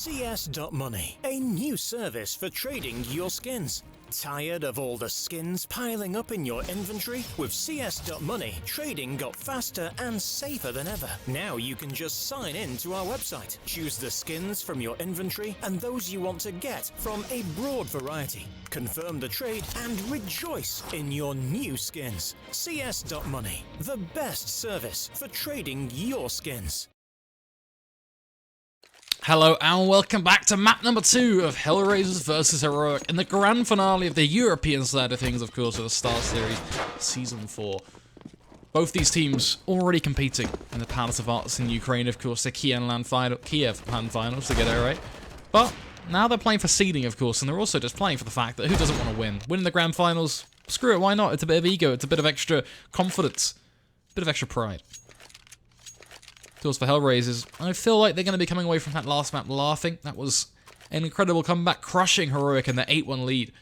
CS.Money, a new service for trading your skins. Tired of all the skins piling up in your inventory? With CS.Money, trading got faster and safer than ever. Now you can just sign in to our website, choose the skins from your inventory and those you want to get from a broad variety. Confirm the trade and rejoice in your new skins. CS.Money, the best service for trading your skins. Hello and welcome back to map number 2 of HellRaisers vs Heroic in the grand finale of the European side of things, of course, of the StarSeries Season 4. Both these teams already competing in the Palace of Arts in Ukraine, of course, the Kiev Land Finals, to get it right. But now they're playing for seeding, of course, and they're also just playing for the fact that who doesn't want to win? Win the grand finals? Screw it, why not? It's a bit of ego, it's a bit of extra confidence, a bit of extra pride. Of course, for HellRaisers, I feel like they're going to be coming away from that last map laughing. That was an incredible comeback, crushing Heroic in their 8-1 lead.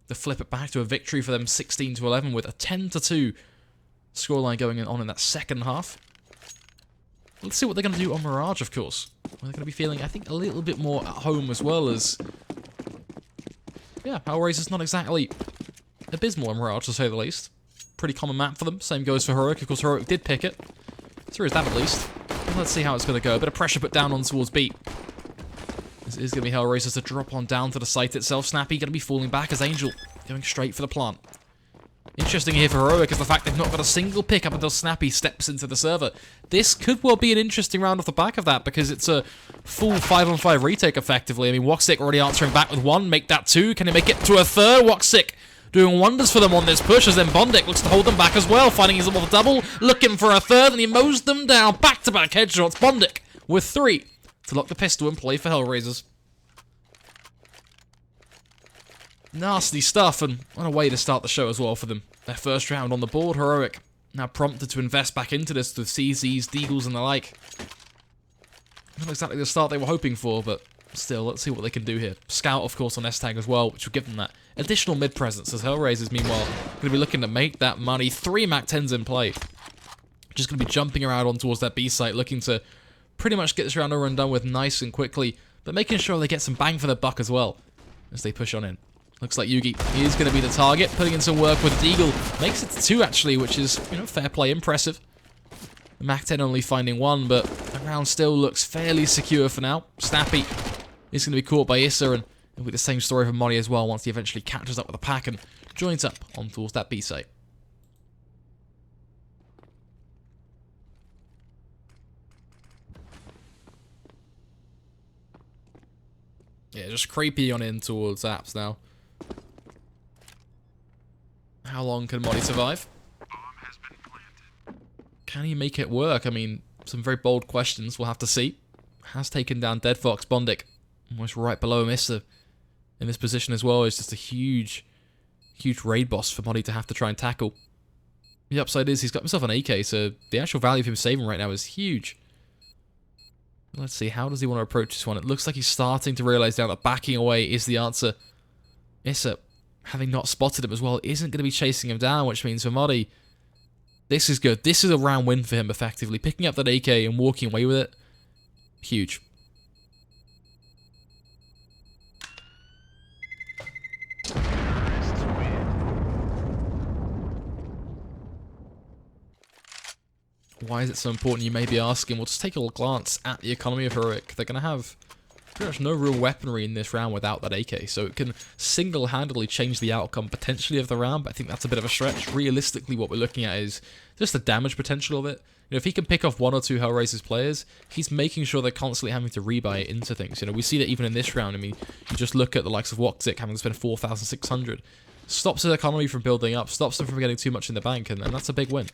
To flip it back to a victory for them 16-11 with a 10-2 scoreline going on in that second half. Let's see what they're going to do on Mirage, of course. They're going to be feeling, I think, a little bit more at home as well as... Yeah, HellRaisers not exactly abysmal on Mirage, to say the least. Pretty common map for them. Same goes for Heroic. Of course, Heroic did pick it. So here's that at least. Let's see how it's going to go. A bit of pressure put down on towards B. This is going to be HellRaisers to drop on down to the site itself. Snappy going to be falling back as Angel going straight for the plant. Interesting here for Heroic is the fact they've not got a single pick up until Snappy steps into the server. This could well be an interesting round off the back of that because it's a full 5-on-5 retake effectively. I mean, Woxic already answering back with 1. Make that 2. Can he make it to a third? Woxic doing wonders for them on this push as then Bondic looks to hold them back as well, finding his little double, looking for a third, and he mows them down. Back-to-back headshots. Bondic with 3 to lock the pistol and play for HellRaisers. Nasty stuff, and what a way to start the show as well for them. Their first round on the board, Heroic now prompted to invest back into this with CZs, Deagles, and the like. Not exactly the start they were hoping for, but still, let's see what they can do here. Scout, of course, on S-Tag as well, which will give them that additional mid-presence, as HellRaisers, meanwhile, going to be looking to make that money. 3 MAC-10s in play. Just going to be jumping around on towards that B site, looking to pretty much get this round over and done with nice and quickly, but making sure they get some bang for their buck as well, as they push on in. Looks like Yugi is going to be the target, putting in some work with Deagle. Makes it to 2, actually, which is, you know, fair play, impressive. The MAC-10 only finding 1, but the round still looks fairly secure for now. Snappy is going to be caught by Issa, and it'll be the same story for Molly as well once he eventually catches up with the pack and joins up on towards that B site. Yeah, just creepy on in towards Apps now. How long can Molly survive? Can he make it work? I mean, some very bold questions, we'll have to see. Has taken down Dead Fox. Bondic almost right below him. Issa in this position as well is just a huge raid boss for Molly to have to try and tackle. The upside is he's got himself an AK, so the actual value of him saving right now is huge. Let's see, how does he want to approach this one? It looks like he's starting to realise now that backing away is the answer. Issa, having not spotted him as well, isn't going to be chasing him down, which means for Molly, this is good. This is a round win for him, effectively. Picking up that AK and walking away with it, huge. Why is it so important, you may be asking? Well, just take a little glance at the economy of Heroic. They're going to have pretty much no real weaponry in this round without that AK, so it can single-handedly change the outcome potentially of the round, but I think that's a bit of a stretch. Realistically, what we're looking at is just the damage potential of it. You know, if he can pick off 1 or 2 HellRaisers players, he's making sure they're constantly having to rebuy it into things. You know, we see that even in this round. I mean, you just look at the likes of Woxic having to spend 4,600. Stops his economy from building up, stops him from getting too much in the bank, and that's a big win.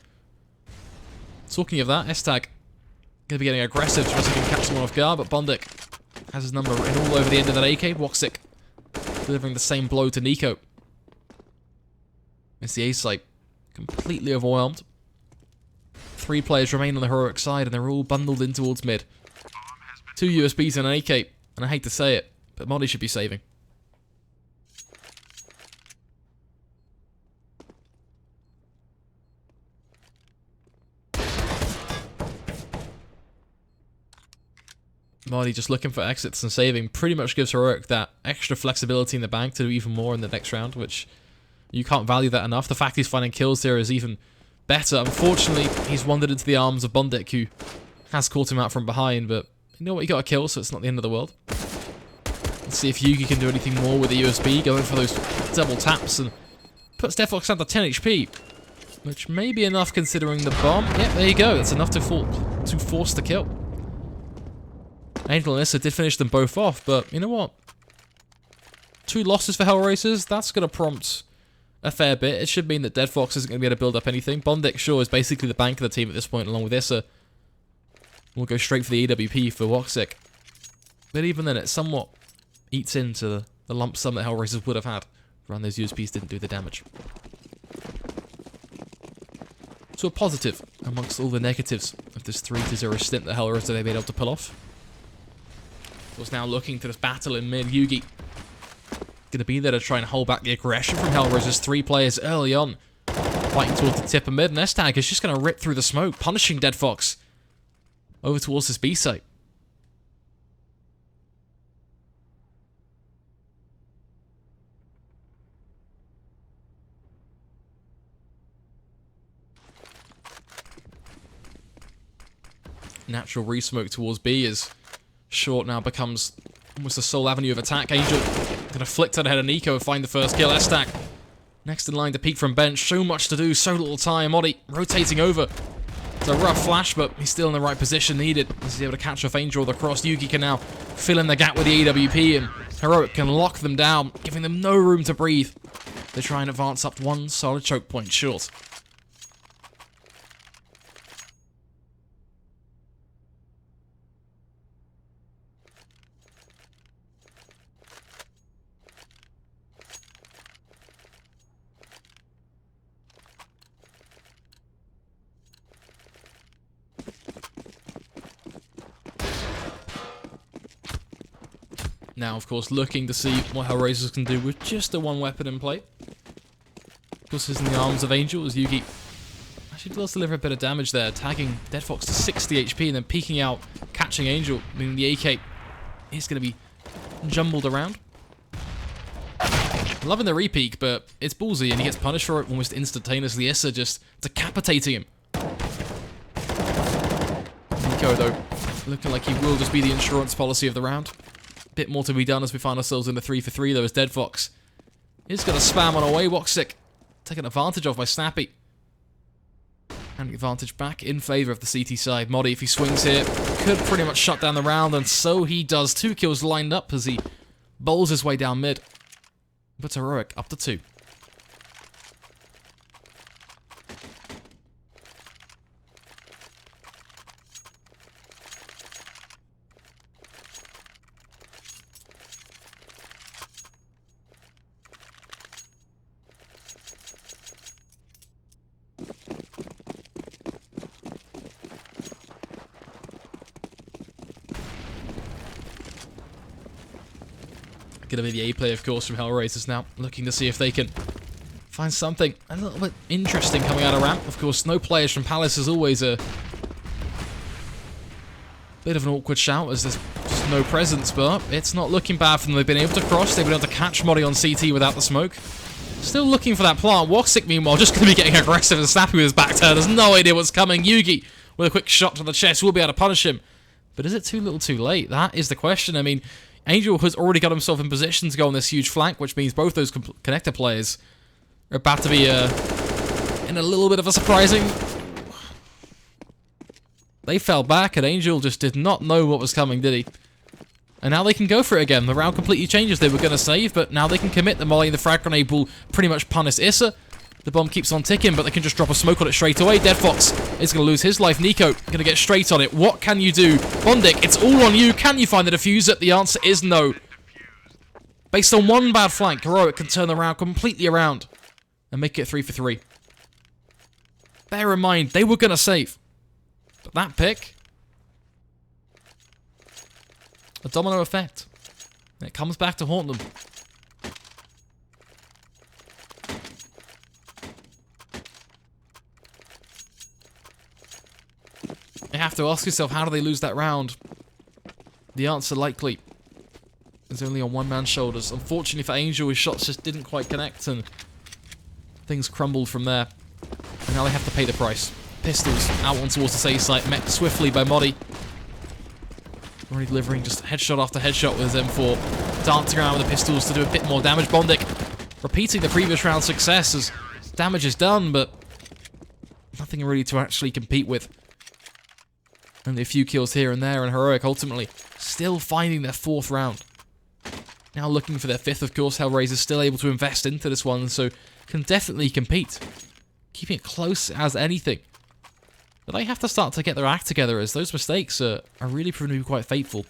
Talking of that, S-Tag going to be getting aggressive, trying to catch someone off guard, but Bondic has his number written all over the end of that AK. Woxic delivering the same blow to Nico. It's the A site completely overwhelmed. 3 players remain on the Heroic side, and they're all bundled in towards mid. 2 USBs and an AK, and I hate to say it, but Molly should be saving. Marty just looking for exits and saving pretty much gives Heroic that extra flexibility in the bank to do even more in the next round, which you can't value that enough. The fact he's finding kills here is even better. Unfortunately, he's wandered into the arms of Bondik, who has caught him out from behind, but you know what, he got a kill, so it's not the end of the world. Let's see if Yugi can do anything more with the USB, going for those double taps, and puts DeadFox down to 10 HP, which may be enough considering the bomb. Yeah, there you go, that's enough to force the kill. Angel and Issa did finish them both off, but you know what? 2 losses for HellRaisers, that's going to prompt a fair bit. It should mean that DeadFox isn't going to be able to build up anything. Bondik, sure, is basically the bank of the team at this point, along with Issa. We'll go straight for the AWP for Woxic. But even then, it somewhat eats into the lump sum that HellRaisers would have had around those USPs didn't do the damage. So a positive amongst all the negatives of this 3-0 stint that HellRaisers have been able to pull off. Was now looking to this battle in mid. Yugi gonna be there to try and hold back the aggression from HellRaisers. 3 players early on, fighting towards the tip of mid. And S-Tag is just gonna rip through the smoke, punishing DeadFox over towards this B site. Natural re-smoke towards B is short now becomes almost the sole avenue of attack. Angel gonna flick to the head of Nico and find the first kill. S-Stack next in line to peek from bench. So much to do, so little time. Oddie rotating over. It's a rough flash, but he's still in the right position needed. He's able to catch off Angel with the cross. Yugi can now fill in the gap with the AWP, and Heroic can lock them down, giving them no room to breathe. They try and advance up 1 solid choke point short. Now, of course, looking to see what HellRaisers can do with just the 1 weapon in play. Of course, is in the arms of Angel as Yugi actually does deliver a bit of damage there, tagging DeadFox to 60 HP and then peeking out, catching Angel, meaning the AK is going to be jumbled around. Loving the re-peek, but it's ballsy and he gets punished for it almost instantaneously. Issa just decapitating him. Nico, though, looking like he will just be the insurance policy of the round. Bit more to be done as we find ourselves in the 3-for-3 though, as DeadFox is going to spam on away. Woxic taken advantage of by Snappy. And the advantage back in favour of the CT side. Modi, if he swings here, could pretty much shut down the round, and so he does. 2 kills lined up as he bowls his way down mid. But Heroic up to 2. Going to be the A play, of course, from HellRaisers now, looking to see if they can find something a little bit interesting coming out of ramp. Of course, no players from Palace is always a bit of an awkward shout as there's just no presence, but it's not looking bad for them. They've been able to cross, they've been able to catch Modi on CT without the smoke. Still looking for that plant. Woxic, meanwhile, just going to be getting aggressive and snappy with his back turn. Has no idea what's coming. Yugi, with a quick shot to the chest, will be able to punish him. But is it too little too late? That is the question. I mean, Angel has already got himself in position to go on this huge flank, which means both those connector players are about to be in a little bit of a surprising... They fell back, and Angel just did not know what was coming, did he? And now they can go for it again. The round completely changes. They were going to save, but now they can commit. The molly and the frag grenade will pretty much punish Issa. The bomb keeps on ticking, but they can just drop a smoke on it straight away. DeadFox is going to lose his life. Nico going to get straight on it. What can you do? Bondik, it's all on you. Can you find the diffuser? The answer is no. Based on 1 bad flank, Heroic can turn the round completely around and make it 3-for-3. Bear in mind, they were going to save. But that pick... a domino effect. And it comes back to haunt them. You have to ask yourself, how do they lose that round? The answer likely is only on one man's shoulders. Unfortunately for Angel, his shots just didn't quite connect and things crumbled from there. And now they have to pay the price. Pistols out on towards the safe site, met swiftly by Modi. Already delivering just headshot after headshot with his M4. Dancing around with the pistols to do a bit more damage. Bondic repeating the previous round's success as damage is done, but nothing really to actually compete with. Only a few kills here and there, and Heroic ultimately still finding their 4th round. Now looking for their 5th, of course. HellRaisers still able to invest into this one, so can definitely compete. Keeping it close as anything. But they have to start to get their act together, as those mistakes are really proving to be quite fateful.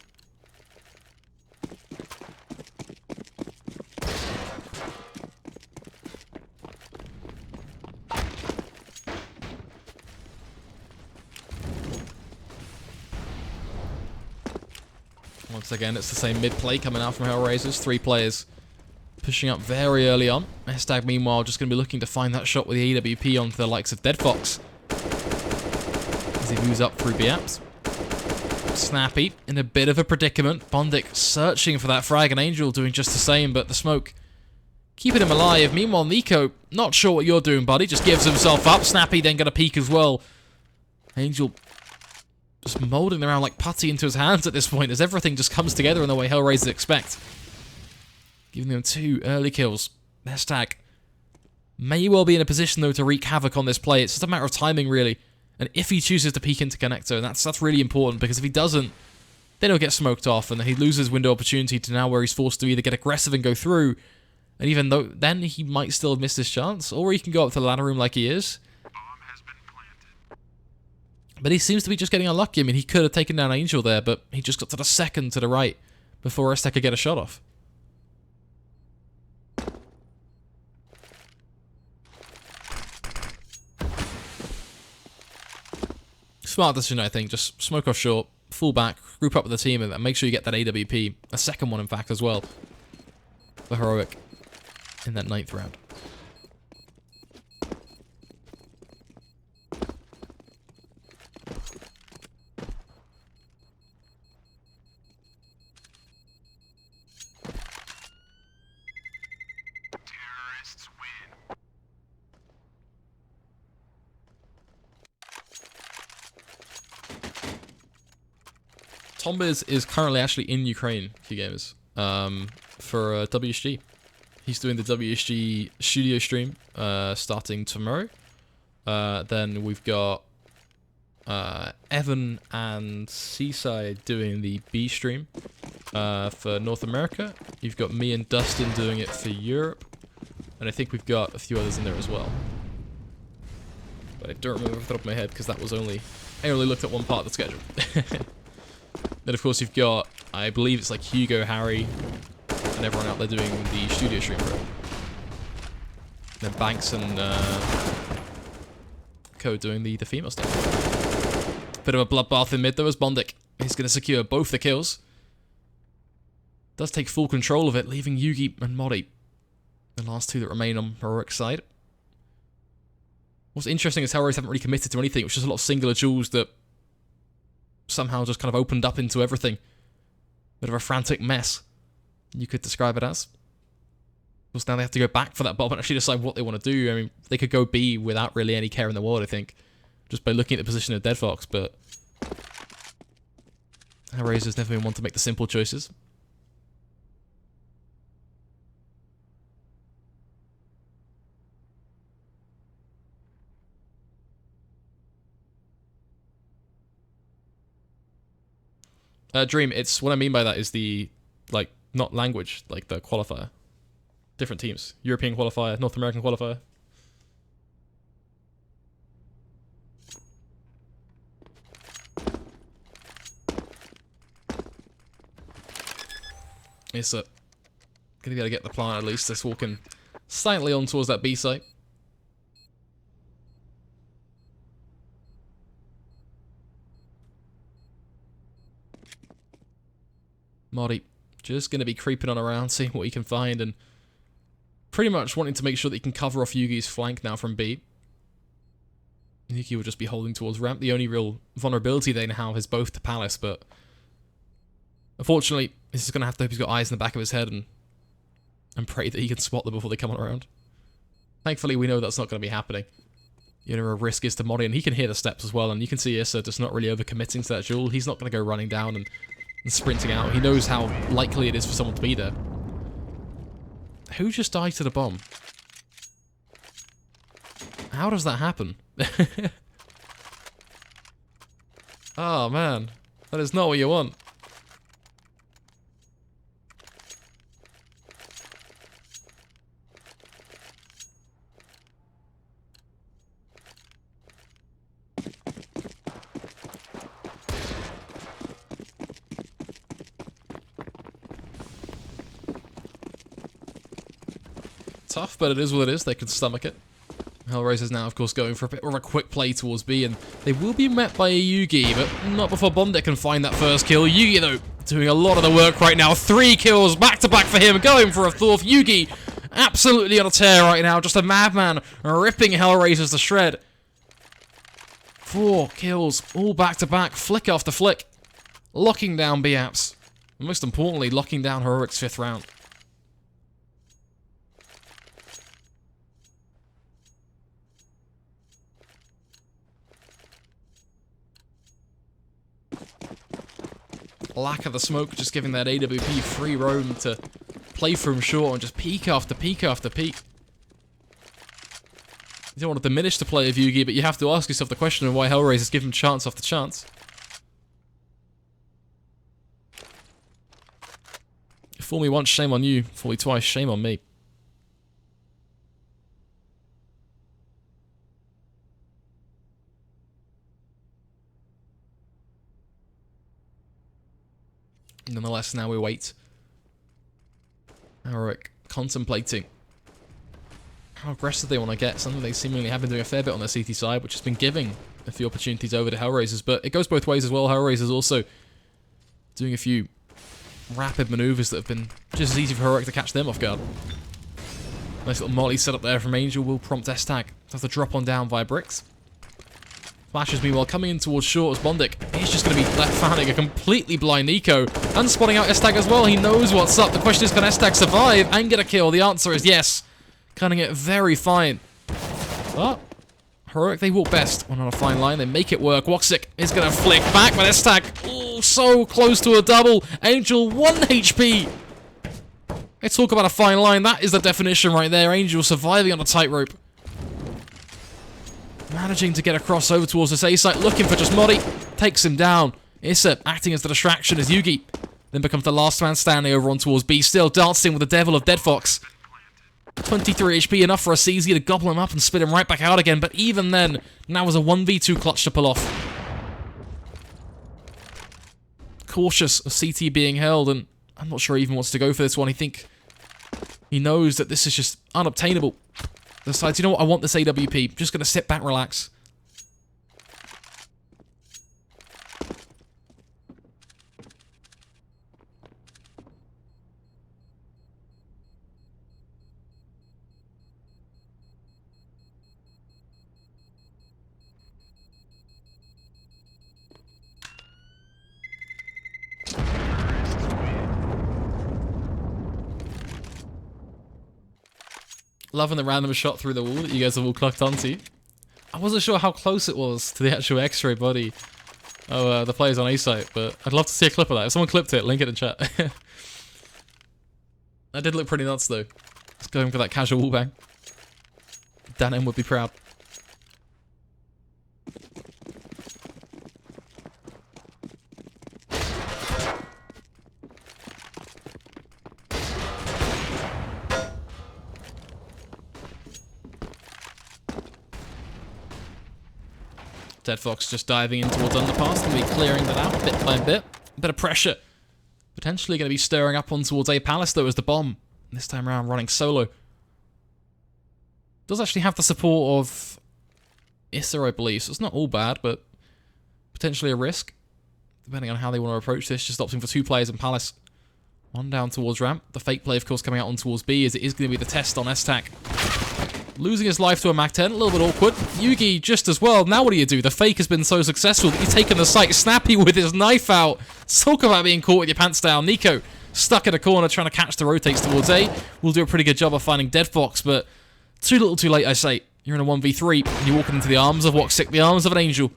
Once again, it's the same mid-play coming out from HellRaisers. 3 players pushing up very early on. Estag, meanwhile, just going to be looking to find that shot with the AWP onto the likes of Dead Fox. As he moves up through B-apps. Snappy in a bit of a predicament. Bondic searching for that frag, and Angel doing just the same, but the smoke keeping him alive. Meanwhile, Nico, not sure what you're doing, buddy. Just gives himself up. Snappy then going to peek as well. Angel just moulding around like putty into his hands at this point, as everything just comes together in the way HellRaisers expect. Giving them 2 early kills. Estag may well be in a position, though, to wreak havoc on this play. It's just a matter of timing, really. And if he chooses to peek into connector, and that's really important, because if he doesn't, then he'll get smoked off, and he loses window opportunity to now where he's forced to either get aggressive and go through, and even though then he might still have missed his chance, or he can go up to the ladder room like he is. But he seems to be just getting unlucky. I mean, he could have taken down Angel there, but he just got to the second to the right before Estag could get a shot off. Smart decision, I think. Just smoke off short, fall back, group up with the team, and make sure you get that AWP. A second one, in fact, as well. For Heroic in that 9th round. Tombiz is currently actually in Ukraine, Q Gamers, for WSG. He's doing the WSG studio stream starting tomorrow. Then we've got Evan and Seaside doing the B stream for North America. You've got me and Dustin doing it for Europe. And I think we've got a few others in there as well. But I don't remember off the top of my head because that was I only looked at one part of the schedule. Then, of course, you've got, I believe it's like Hugo, Harry, and everyone out there doing the studio stream for it. Then Banks and Co doing the female stuff. Bit of a bloodbath in mid, though, as Bondic. He's going to secure both the kills. Does take full control of it, leaving Yugi and Modi, the last 2 that remain on Heroic's side. What's interesting is HellRaisers haven't really committed to anything, which is a lot of singular duels that somehow just kind of opened up into everything. Bit of a frantic mess, you could describe it as. Of course, now they have to go back for that bomb and actually decide what they want to do. I mean, they could go B without really any care in the world, I think, just by looking at the position of Dead Fox, but HellRaisers never been one to make the simple choices. Dream, it's what I mean by that is the, like, not language, like the qualifier. Different teams. European qualifier, North American qualifier. It's gonna be able to get the plant at least. Just walking slightly on towards that B site. Modi just going to be creeping on around, seeing what he can find, and pretty much wanting to make sure that he can cover off Yugi's flank now from B. Yugi will just be holding towards ramp. The only real vulnerability they now have is both to Palace, but Unfortunately, he's just going to have to hope he's got eyes in the back of his head and pray that he can spot them before they come on around. Thankfully, we know that's not going to be happening. You know, a risk is to Modi, and he can hear the steps as well, and you can see Issa just not really overcommitting to that duel. He's not going to go running down and sprinting out. He knows how likely it is for someone to be there. Who just died to the bomb? How does that happen? Oh, man. That is not what you want. Tough, but it is what it is. They can stomach it. HellRaisers now, of course, going for a bit more of a quick play towards B, and they will be met by a Yugi, but not before Bondit can find that first kill. Yugi, though, doing a lot of the work right now. 3 kills back-to-back for him, going for a fourth. Yugi, absolutely on a tear right now. Just a madman, ripping HellRaisers to shred. 4 kills, all back-to-back, flick after flick. Locking down B-Apps. And most importantly, locking down Heroic's 5th round. Lack of the smoke, just giving that AWP free roam to play from short and just peek after peek after peek. You don't want to diminish the play of Yugi, but you have to ask yourself the question of why HellRaisers give him chance after chance. Fool me once, shame on you. Fool me twice, shame on me. Nonetheless, now we wait. Heroic contemplating how aggressive they want to get. Something they seemingly have been doing a fair bit on their CT side, which has been giving a few opportunities over to HellRaisers. But it goes both ways as well. HellRaisers also doing a few rapid maneuvers that have been just as easy for Heroic to catch them off guard. Nice little molly set up there from Angel will prompt S-Tag to have to drop on down via bricks. Flashes, meanwhile, coming in towards short as Bondic. He's just going to be left fanning a completely blind Nico. And spotting out S-Tag as well. He knows what's up. The question is, can S-Tag survive and get a kill? The answer is yes. Cutting it very fine. But Heroic, they walk best. One on a fine line. They make it work. Woxic is going to flick back, but S-Tag, oh, so close to a double. Angel, 1 HP. Let's talk about a fine line. That is the definition right there. Angel surviving on a tightrope. Managing to get across over towards this A site, looking for just Modi. Takes him down. Issa acting as the distraction as Yugi then becomes the last man standing over on towards B, still dancing with the devil of Dead Fox. 23 HP, enough for a CZ to gobble him up and spit him right back out again, but even then, now was a 1v2 clutch to pull off. Cautious of CT being held, and I'm not sure he even wants to go for this one. He knows that this is just unobtainable. Decides, you know what, I want this AWP. Just gonna sit back, relax. Loving the random shot through the wall that you guys have all clocked onto. I wasn't sure how close it was to the actual X-ray body of the players on A site, but I'd love to see a clip of that. If someone clipped it, link it in chat. That did look pretty nuts though. Just going for that casual wallbang. Dan M would be proud. Dead Fox just diving in towards underpass, going to be clearing that out bit by bit. A bit of pressure. Potentially going to be stirring up on towards A Palace though as the bomb. This time around running solo. Does actually have the support of Issa, I believe, so it's not all bad, but potentially a risk. Depending on how they want to approach this, just opting for 2 players in Palace. One down towards ramp. The fake play, of course, coming out on towards B as it is going to be the test on S-Tag. losing his life to a Mac 10, a little bit awkward. Yugi just as well. Now what do you do? The fake has been so successful that he's taken the site. Snappy with his knife out. Talk about being caught with your pants down. Nico stuck in a corner trying to catch the rotates towards A. We'll do a pretty good job of finding Dead Fox, but too little too late, I say. You're in a 1v3, and you're walking into the arms of Woxic, the arms of an angel.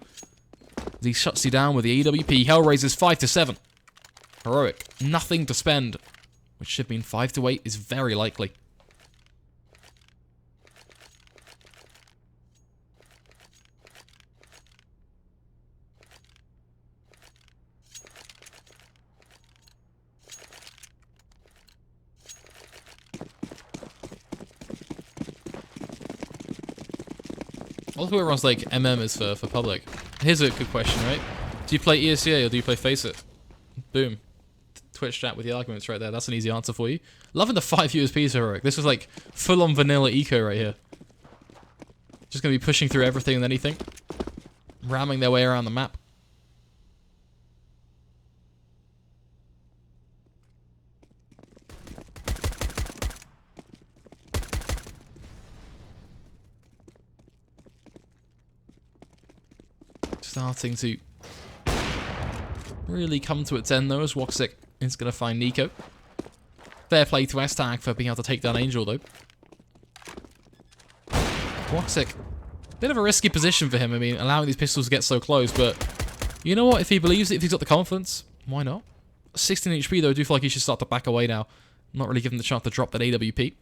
As he shuts you down with the AWP. HellRaisers 5-7. Heroic, nothing to spend, which should mean 5-8 is very likely. Also, everyone's like, MM is for public. Here's a good question, right? Do you play ESCA or do you play Face It? Boom. Twitch chat with the arguments right there. That's an easy answer for you. Loving the 5 USPs, Heroic. This is like full-on vanilla eco right here. Just going to be pushing through everything and anything. Ramming their way around the map. Starting to really come to its end though, as Woxic is going to find Nico. Fair play to S-Tag for being able to take down Angel though. Woxic, bit of a risky position for him, I mean, allowing these pistols to get so close, but you know what, if he believes it, if he's got the confidence, why not? 16 HP though, I do feel like he should start to back away now. Not really given the chance to drop that AWP.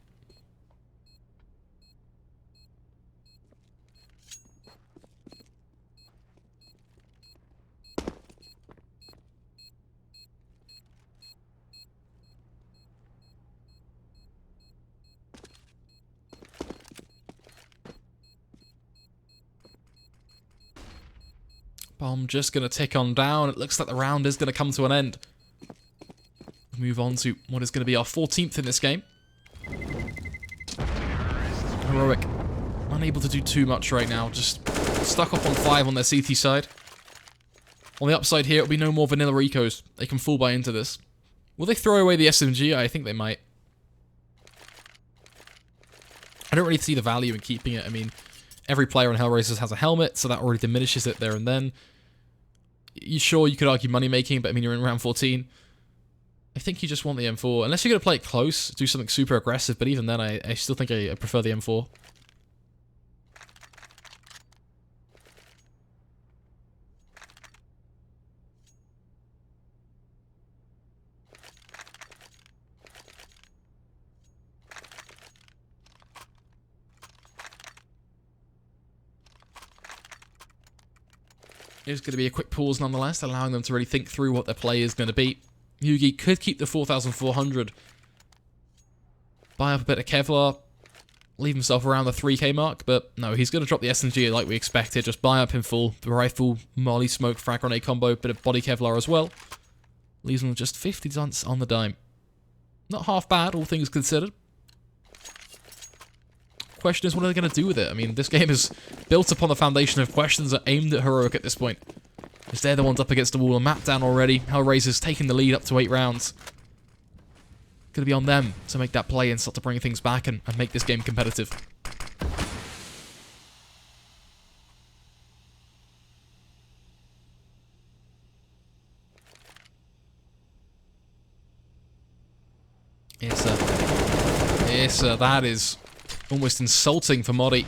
Bomb just going to tick on down. It looks like the round is going to come to an end. Move on to what is going to be our 14th in this game. Heroic, unable to do too much right now. Just stuck up on 5 on their CT side. On the upside here, it'll be no more vanilla ecos. They can full buy into this. Will they throw away the SMG? I think they might. I don't really see the value in keeping it. I mean, every player on HellRaisers has a helmet, so that already diminishes it there and then. Sure, you could argue money making, but I mean, you're in round 14. I think you just want the M4. Unless you're going to play it close, do something super aggressive, but even then, I still think I prefer the M4. It's going to be a quick pause nonetheless, allowing them to really think through what their play is going to be. Yugi could keep the 4,400. Buy up a bit of Kevlar. Leave himself around the 3k mark, but no, he's going to drop the SMG like we expected. Just buy up in full. The rifle, molly smoke, frag grenade combo, bit of body Kevlar as well. Leaves him with just 50 dunce on the dime. Not half bad, all things considered. Question is, what are they going to do with it? I mean, this game is built upon the foundation of questions that are aimed at Heroic at this point. As they're the ones up against the wall and map down already. HellRaisers taking the lead up to 8 rounds. Going to be on them to make that play and start to bring things back and make this game competitive. That is almost insulting for Modi.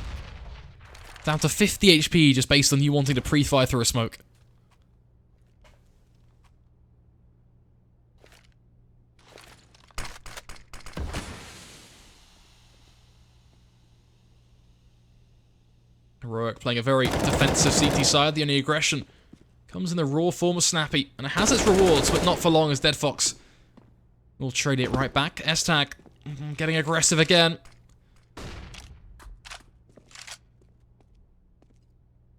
Down to 50 HP just based on you wanting to pre-fire through a smoke. Heroic playing a very defensive CT side. The only aggression comes in the raw form of Snappy. And it has its rewards, but not for long as Dead Fox will trade it right back. S-Tag getting aggressive again.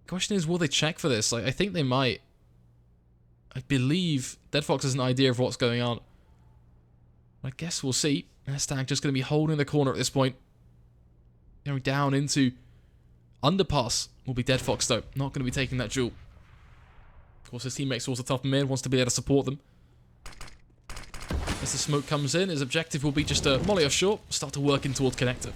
Question is, will they check for this? I think they might. I believe Dead Fox has an idea of what's going on. I guess we'll see. S-Tag just going to be holding the corner at this point. Going down into underpass will be Dead Fox though. Not going to be taking that duel. Of course, his teammates towards the top of mid, wants to be able to support them. As the smoke comes in, his objective will be just a molly offshore, start to work in towards connector.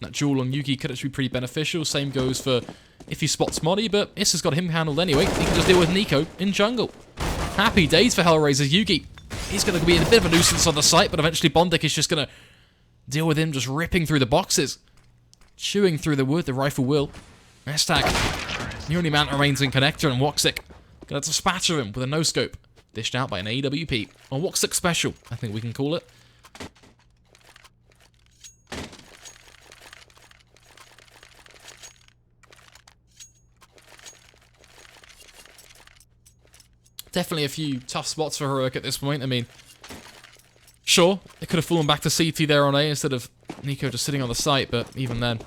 That duel on Yugi could actually be pretty beneficial. Same goes for if he spots Modi, but Issa's got him handled anyway. He can just deal with Nico in jungle. Happy days for HellRaisers. Yugi, he's going to be a bit of a nuisance on the site, but eventually Bondik is just going to deal with him, just ripping through the boxes. Chewing through the wood, the rifle will. Hashtag, the only man remains in connector, and Woxic going to spatter him with a no-scope. Dished out by an AWP. Or Woxic special, I think we can call it. Definitely a few tough spots for Heroic at this point. I mean, sure, it could have fallen back to CT there on A instead of Nico just sitting on the site, but even then.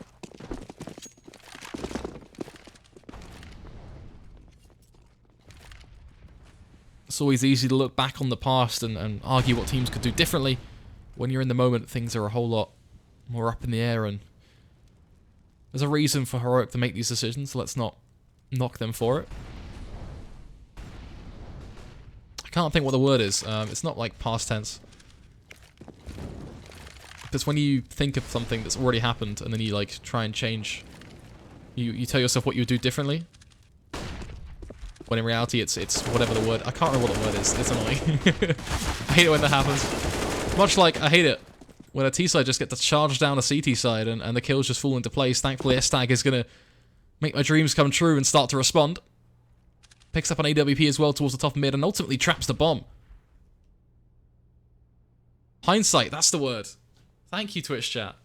It's always easy to look back on the past and argue what teams could do differently. When you're in the moment, things are a whole lot more up in the air, and there's a reason for Heroic to make these decisions, so let's not knock them for it. I can't think what the word is. It's not like past tense. Because when you think of something that's already happened and then you like try and change, you tell yourself what you would do differently. When in reality it's whatever the word. I can't remember what the word is. It's annoying. I hate it when that happens. Much like I hate it when a T side just gets to charge down a CT side and the kills just fall into place. Thankfully, S-Tag is gonna make my dreams come true and start to respond. Picks up an AWP as well towards the top of mid and ultimately traps the bomb. Hindsight, that's the word. Thank you, Twitch chat.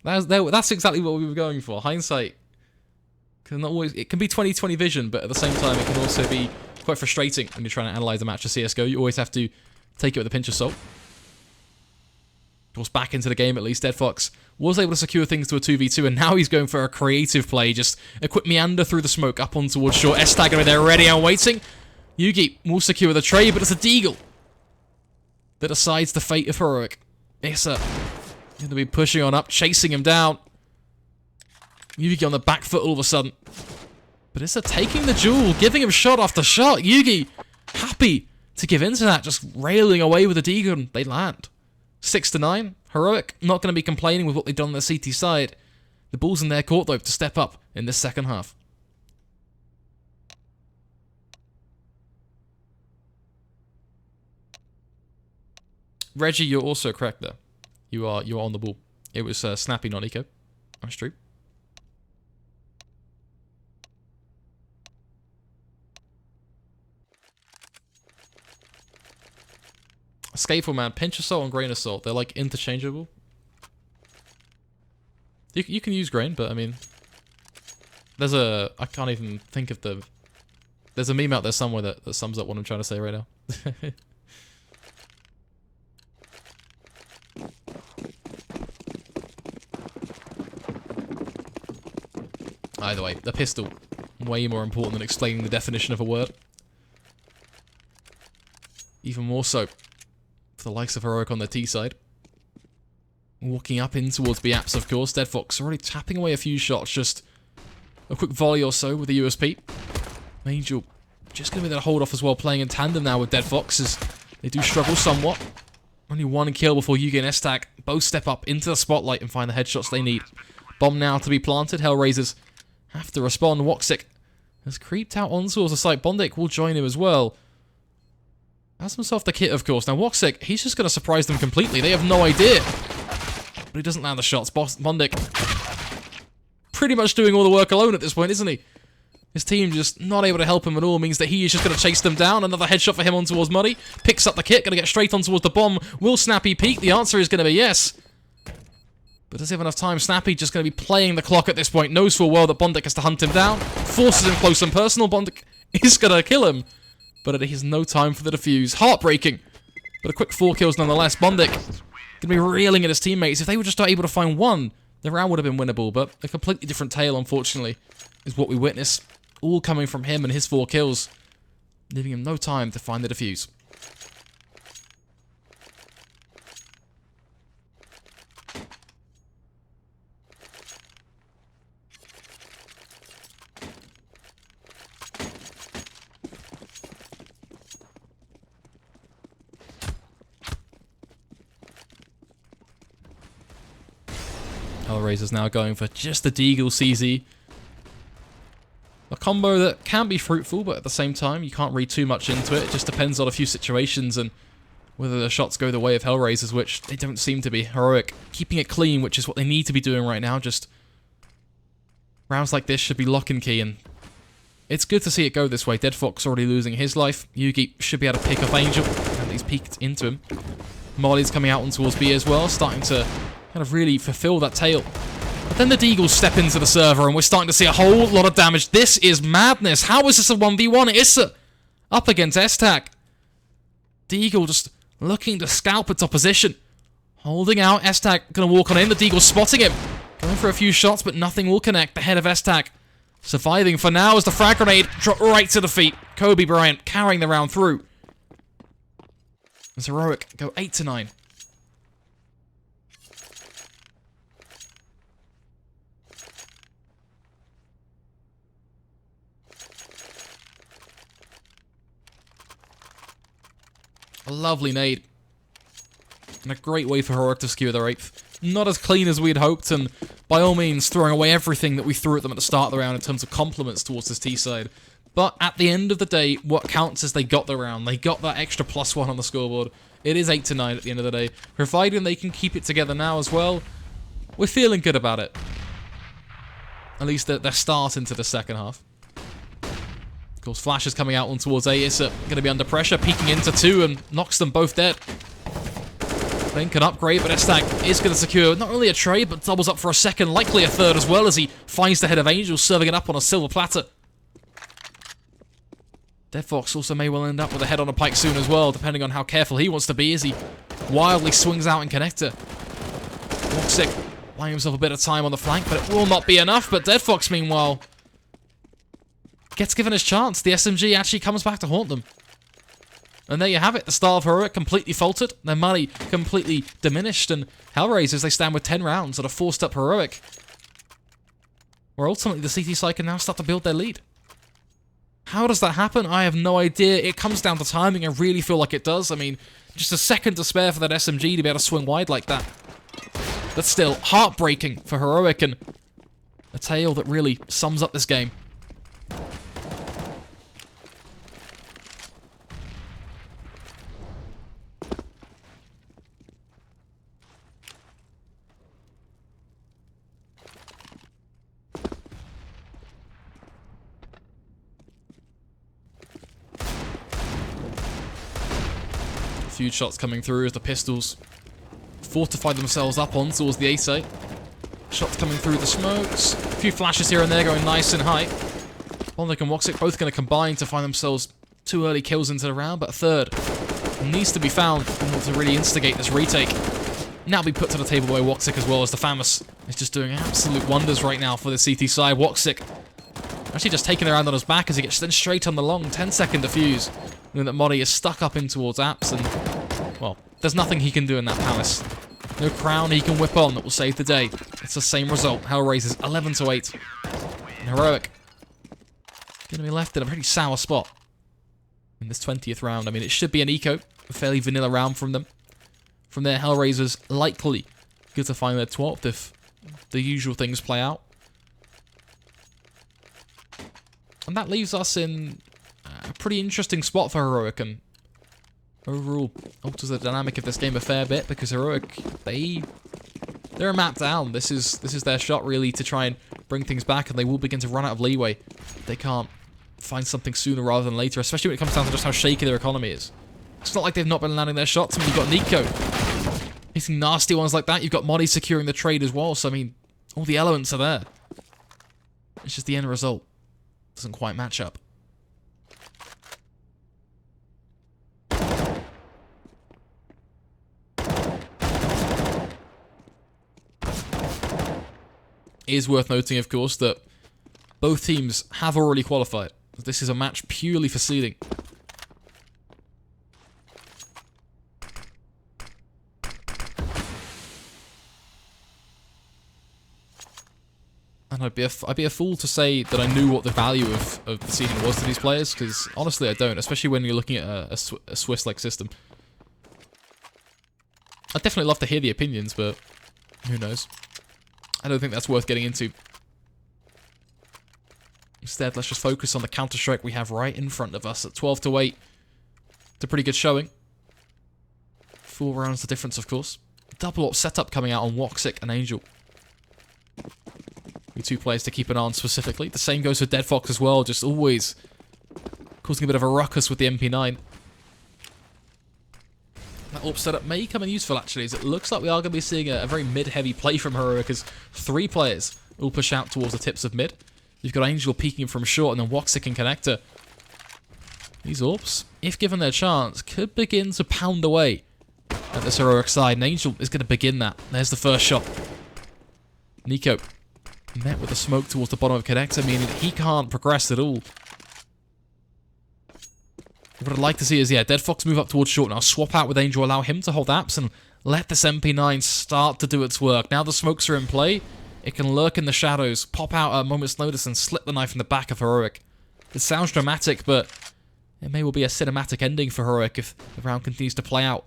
That's exactly what we were going for. Hindsight. Can not always, it can be 20/20 vision, but at the same time it can also be quite frustrating when you're trying to analyze a match of CSGO. You always have to take it with a pinch of salt. Of course, back into the game at least, deadfox was able to secure things to a 2v2, and now he's going for a creative play. Just a quick meander through the smoke up on towards short. S-Tag over there ready and waiting. Yugi will secure the trade, but it's a Deagle that decides the fate of Heroic. Issa going to be pushing on up, chasing him down. Yugi on the back foot all of a sudden. But Issa taking the duel, giving him shot after shot. Yugi happy to give into that, just railing away with the Deagle, and they land. 6-9. Heroic not going to be complaining with what they've done on the CT side. The ball's in their court, though, to step up in this second half. Reggie, you're also correct there. You are on the ball. It was Snappy, not Nico. That's true. Skateful, man. Pinch of salt and grain of salt. They're like interchangeable. You can use grain, but I mean, there's a, I can't even think of the, there's a meme out there somewhere that sums up what I'm trying to say right now. Either way, the pistol, way more important than explaining the definition of a word. Even more so for the likes of Heroic on the T side. Walking up in towards B apps, of course. deadfox already tapping away a few shots. Just a quick volley or so with the USP. Angel just going to be there to hold off as well, playing in tandem now with deadfox as they do struggle somewhat. Only one kill before Yugi and S-Tag both step up into the spotlight and find the headshots they need. Bomb now to be planted. HellRaisers have to respond. Woxic has creeped out on towards the site. Bondik will join him as well. Has himself the kit, of course. Now, Woxic, he's just going to surprise them completely. They have no idea. But he doesn't land the shots. Bondik pretty much doing all the work alone at this point, isn't he? His team just not able to help him at all. Means that he is just going to chase them down. Another headshot for him on towards Muddy. Picks up the kit. Going to get straight on towards the bomb. Will Snappy peek? The answer is going to be yes. But does he have enough time? Snappy just going to be playing the clock at this point. Knows full well that Bondik has to hunt him down. Forces him close and personal. Bondik is going to kill him. But it is no time for the defuse. Heartbreaking. But a quick 4 kills nonetheless. Bondik going to be reeling at his teammates. If they were just able to find one, the round would have been winnable. But a completely different tale, unfortunately, is what we witness. All coming from him and his 4 kills. Leaving him no time to find the defuse. HellRaisers now going for just the Deagle CZ. A combo that can be fruitful, but at the same time, you can't read too much into it. It just depends on a few situations and whether the shots go the way of HellRaisers, which they don't seem to be. Heroic keeping it clean, which is what they need to be doing right now. Just rounds like this should be lock and key, and it's good to see it go this way. Dead Fox already losing his life. Yugi should be able to pick up Angel, and he's peeked into him. Molly's coming out on towards B as well, starting to kind of really fulfill that tail. But then the Deagles step into the server, and we're starting to see a whole lot of damage. This is madness. How is this a 1v1? Issa up against S-Tac. Deagle just looking to scalp its opposition. Holding out. S-Tac going to walk on in. The Deagle spotting him. Going for a few shots, but nothing will connect. The head of S-Tac surviving for now as the frag grenade dropped right to the feet. Kobe Bryant carrying the round through. As Heroic go 8-9. A lovely nade. And a great way for Heroic to secure their 8th. Not as clean as we'd hoped, and by all means throwing away everything that we threw at them at the start of the round in terms of compliments towards this T-side. But at the end of the day, what counts is they got the round. They got that extra +1 on the scoreboard. It is 8-9 at the end of the day. Providing they can keep it together now as well, we're feeling good about it. At least their start into the second half. Of course, Flash is coming out on towards A. Issa going to be under pressure, peeking into 2 and knocks them both dead. Then can upgrade, but S-Tac is going to secure not only a trade, but doubles up for a second, likely a third as well, as he finds the head of Angel, serving it up on a silver platter. Dead Fox also may well end up with a head on a pike soon as well, depending on how careful he wants to be, as he wildly swings out in connector. Woxic buying himself a bit of time on the flank, but it will not be enough. But Dead Fox, meanwhile, gets given his chance. The SMG actually comes back to haunt them. And there you have it. The style of Heroic completely faltered. Their money completely diminished. And HellRaisers, they stand with 10 rounds that are forced up Heroic. Where ultimately the CT side can now start to build their lead. How does that happen? I have no idea. It comes down to timing. I really feel like it does. I mean, just a second to spare for that SMG to be able to swing wide like that. That's still heartbreaking for Heroic, and a tale that really sums up this game. Few shots coming through as the pistols fortify themselves up on towards the A site. Shots coming through the smokes. A few flashes here and there going nice and high. Bondic and Woxic both going to combine to find themselves 2 early kills into the round, but a third needs to be found in order to really instigate this retake. Now be put to the table by Woxic as well, as the Famous is just doing absolute wonders right now for the CT side. Woxic actually just taking the round on his back as he gets then straight on the long 10-second defuse. And that Modi is stuck up in towards Apps, and, well, there's nothing he can do in that Palace. No crown he can whip on that will save the day. It's the same result. HellRaisers 11-8. And Heroic going to be left in a pretty sour spot in this 20th round. I mean, it should be an eco, a fairly vanilla round from them. From there, HellRaisers likely good to find their 12th if the usual things play out. And that leaves us in a pretty interesting spot for Heroic, and overall alters the dynamic of this game a fair bit, because Heroic, they're a map down. This is their shot really to try and bring things back, and they will begin to run out of leeway. They can't find something sooner rather than later, especially when it comes down to just how shaky their economy is. It's not like they've not been landing their shots. I mean, you've got Nico hitting nasty ones like that. You've got Modi securing the trade as well. So I mean, all the elements are there. It's just the end result doesn't quite match up. It is worth noting, of course, that both teams have already qualified. This is a match purely for seeding. And I'd be a fool to say that I knew what the value of the seeding was to these players, because honestly I don't, especially when you're looking at a Swiss-like system. I'd definitely love to hear the opinions, but who knows. I don't think that's worth getting into. Instead, let's just focus on the Counter-Strike we have right in front of us at 12-8. It's a pretty good showing. 4 rounds the difference, of course. Double up setup coming out on Woxic and Angel. The 2 players to keep an eye on specifically. The same goes for Dead Fox as well, just always causing a bit of a ruckus with the MP9. That AWP setup may come in useful, actually, as it looks like we are going to be seeing a very mid-heavy play from Heroic, as 3 players will push out towards the tips of mid. You've got Angel peeking from short, and then Woxic and Connector. These AWPs, if given their chance, could begin to pound away at this Heroic side, and Angel is going to begin that. There's the first shot. Nico met with a smoke towards the bottom of Connector, meaning that he can't progress at all. What I'd like to see is, yeah, Dead Fox move up towards short now, swap out with Angel, allow him to hold apps, and let this MP9 start to do its work. Now the smokes are in play, it can lurk in the shadows, pop out at a moment's notice, and slip the knife in the back of Heroic. It sounds dramatic, but it may well be a cinematic ending for Heroic if the round continues to play out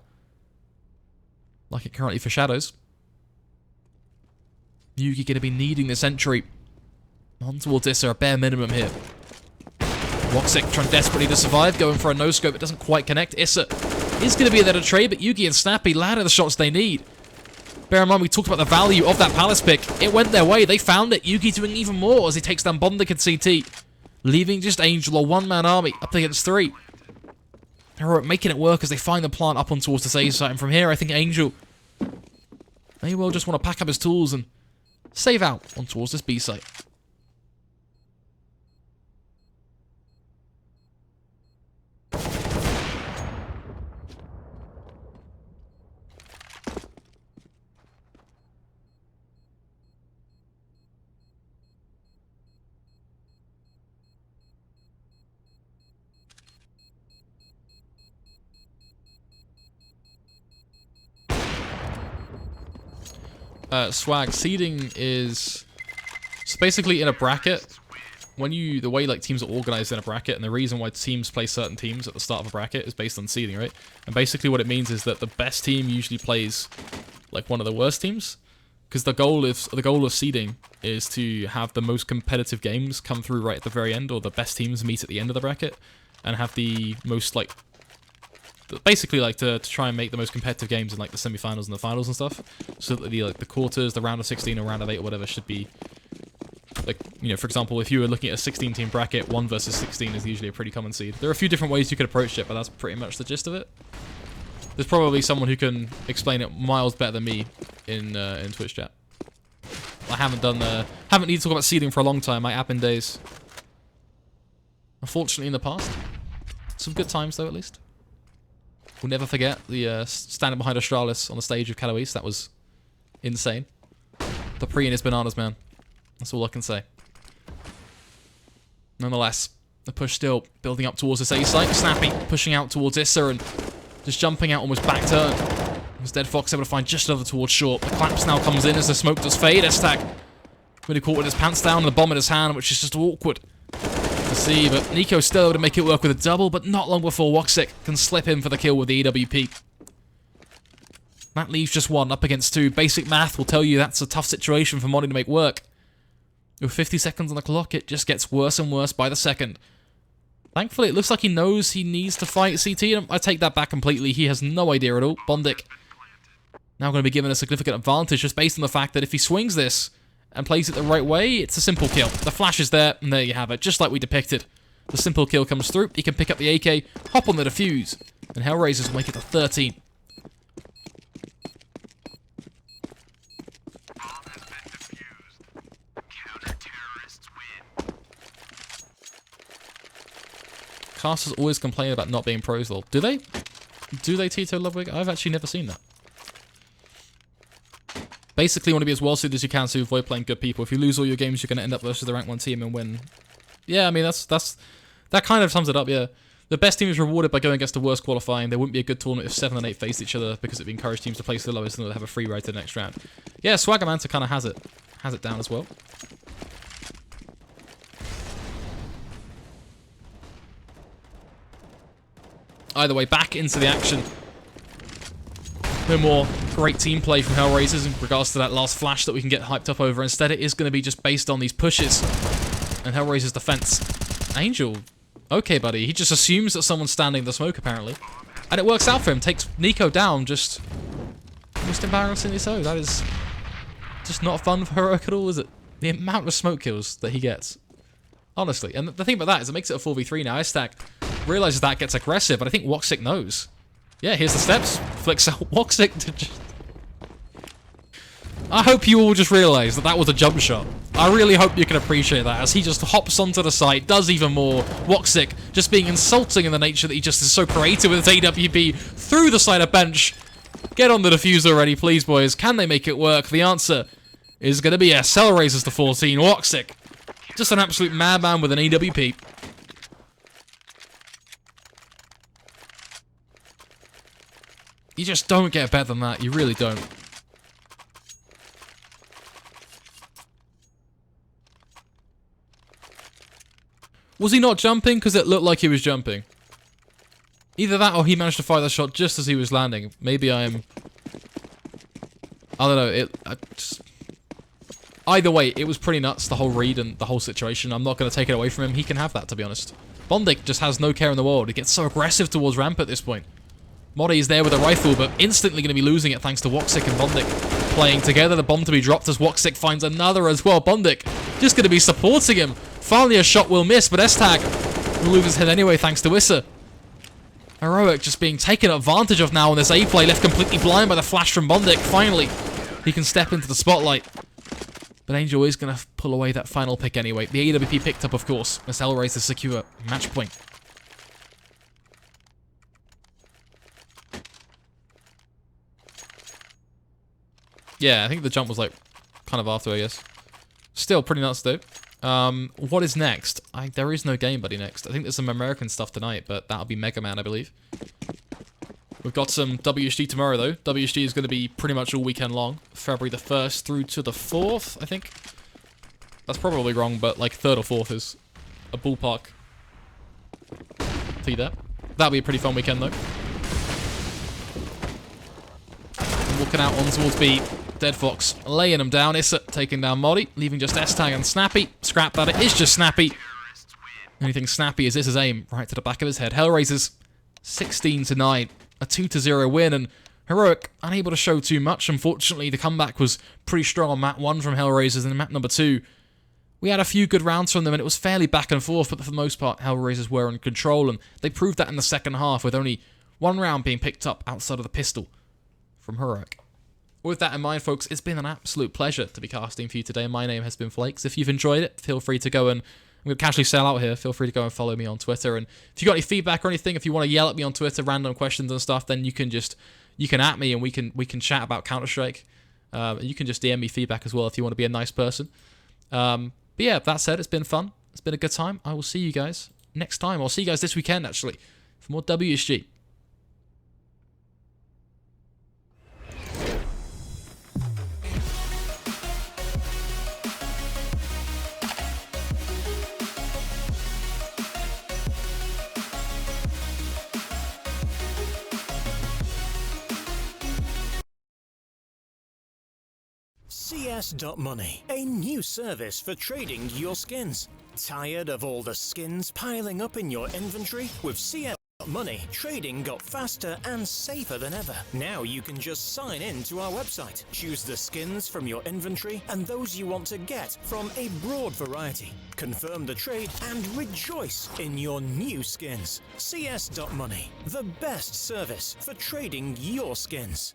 like it currently foreshadows. Yugi going to be needing this entry on towards Issa, a bare minimum here. Woxic trying desperately to survive, going for a no-scope. It doesn't quite connect. Issa is going to be there to trade, but Yugi and Snappy landed the shots they need. Bear in mind, we talked about the value of that Palace pick. It went their way. They found it. Yugi doing even more as he takes down Bondic and CT, leaving just Angel, a one-man army, up against 3. Heroic making it work as they find the plant up on towards the save site. And from here, I think Angel may well just want to pack up his tools and save out on towards this B site. Swag, seeding is... So basically in a bracket, the way like teams are organized in a bracket, and the reason why teams play certain teams at the start of a bracket is based on seeding, right? And basically what it means is that the best team usually plays like one of the worst teams, because the goal of seeding is to have the most competitive games come through right at the very end, or the best teams meet at the end of the bracket, and have the most like... Basically, like to try and make the most competitive games in like the semi-finals and the finals and stuff, so that the quarters, the round of 16 or round of 8 or whatever should be like, you know, for example, if you were looking at a 16-team bracket, 1 versus 16 is usually a pretty common seed. There are a few different ways you could approach it, but that's pretty much the gist of it. There's probably someone who can explain it miles better than me in Twitch chat. I haven't needed to talk about seeding for a long time. My admin days, unfortunately, in the past. Some good times though, at least. We'll never forget the standing behind Astralis on the stage of Caloise. That was insane. The pre and his bananas, man. That's all I can say. Nonetheless, the push still building up towards this A site. Snappy pushing out towards Issa and just jumping out almost back turn. As Dead Fox able to find just another towards short. The collapse now comes in as the smoke does fade. S-Tag really caught with his pants down and the bomb in his hand, which is just awkward to see, but Nico's still able to make it work with a double, but not long before Woxic can slip in for the kill with the EWP. That leaves just 1 up against 2. Basic math will tell you that's a tough situation for Monty to make work. With 50 seconds on the clock, it just gets worse and worse by the second. Thankfully, it looks like he knows he needs to fight CT, and I take that back completely. He has no idea at all. Bondic now going to be given a significant advantage just based on the fact that if he swings this and plays it the right way, it's a simple kill. The flash is there, and there you have it, just like we depicted. The simple kill comes through, he can pick up the AK, hop on the defuse, and HellRaisers will make it to 13. Casters always complain about not being pros, though. Do they? Do they, Tito Ludwig? I've actually never seen that. Basically, you want to be as well suited as you can to avoid playing good people. If you lose all your games, you're going to end up versus the rank 1 team and win. Yeah, I mean, that kind of sums it up, yeah. The best team is rewarded by going against the worst qualifying. There wouldn't be a good tournament if 7 and 8 faced each other because it would encourage teams to place the lowest and have a free ride to the next round. Yeah, Swaggermanta kind of has it down as well. Either way, back into the action. No more great team play from HellRaisers in regards to that last flash that we can get hyped up over. Instead, it is going to be just based on these pushes and HellRaisers' defense. Angel, okay, buddy. He just assumes that someone's standing in the smoke, apparently. And it works out for him. Takes Nico down just most embarrassingly so. That is just not fun for Heroic at all, is it? The amount of smoke kills that he gets. Honestly. And the thing about that is it makes it a 4v3 now. S-Stack realizes that gets aggressive, but I think Woxic knows. Yeah, here's the steps. Flicks out Woxic to just... I hope you all just realize that that was a jump shot. I really hope you can appreciate that as he just hops onto the site, does even more. Woxic just being insulting in the nature that he just is so creative with his AWP through the side of bench. Get on the defuse already, please, boys. Can they make it work? The answer is going to be yes. HellRaisers to 14. Woxic, just an absolute madman with an AWP. You just don't get better than that. You really don't. Was he not jumping? Because it looked like he was jumping. Either that or he managed to fire the shot just as he was landing. Maybe I don't know. Either way, it was pretty nuts, the whole read and the whole situation. I'm not going to take it away from him. He can have that, to be honest. Bondic just has no care in the world. He gets so aggressive towards ramp at this point. Modi is there with a rifle, but instantly going to be losing it thanks to Woxic and Bondic playing together. The bomb to be dropped as Woxic finds another as well. Bondic just going to be supporting him. Finally, a shot will miss, but S-Tag will lose his head anyway thanks to Issa. Heroic just being taken advantage of now on this A play, left completely blind by the flash from Bondic. Finally, he can step into the spotlight. But Angel is going to pull away that final pick anyway. The AWP picked up, of course, as HellRaisers secure match point. Yeah, I think the jump was like kind of after, I guess. Still pretty nuts though. What is next? There is no Game Buddy next. I think there's some American stuff tonight, but that'll be Mega Man, I believe. We've got some WSG tomorrow though. WSG is going to be pretty much all weekend long. February the 1st through to the 4th, I think. That's probably wrong, but like 3rd or 4th is a ballpark. See that? That'll be a pretty fun weekend though. Walking out on towards B. Dead Fox laying him down. Issa taking down Modi, leaving just S-Tag and Snappy. Scrap that, it is just Snappy. Anything Snappy is Issa's aim right to the back of his head. HellRaisers 16-9, a 2-0 win, and Heroic unable to show too much. Unfortunately, the comeback was pretty strong on map 1 from HellRaisers, and map number 2, we had a few good rounds from them, and it was fairly back and forth, but for the most part, HellRaisers were in control, and they proved that in the second half, with only one round being picked up outside of the pistol from Heroic. With that in mind, folks, it's been an absolute pleasure to be casting for you today. My name has been Flakes. If you've enjoyed it, feel free to go and... I'm going to casually sell out here. Feel free to go and follow me on Twitter. And if you got any feedback or anything, if you want to yell at me on Twitter, random questions and stuff, then you can at me and we can chat about Counter-Strike. You can just DM me feedback as well if you want to be a nice person. But yeah, that said, it's been fun. It's been a good time. I will see you guys next time. I'll see you guys this weekend, actually, for more WSG. CS.Money, a new service for trading your skins. Tired of all the skins piling up in your inventory? With CS.Money, trading got faster and safer than ever. Now you can just sign in to our website, choose the skins from your inventory and those you want to get from a broad variety. Confirm the trade and rejoice in your new skins. CS.Money, the best service for trading your skins.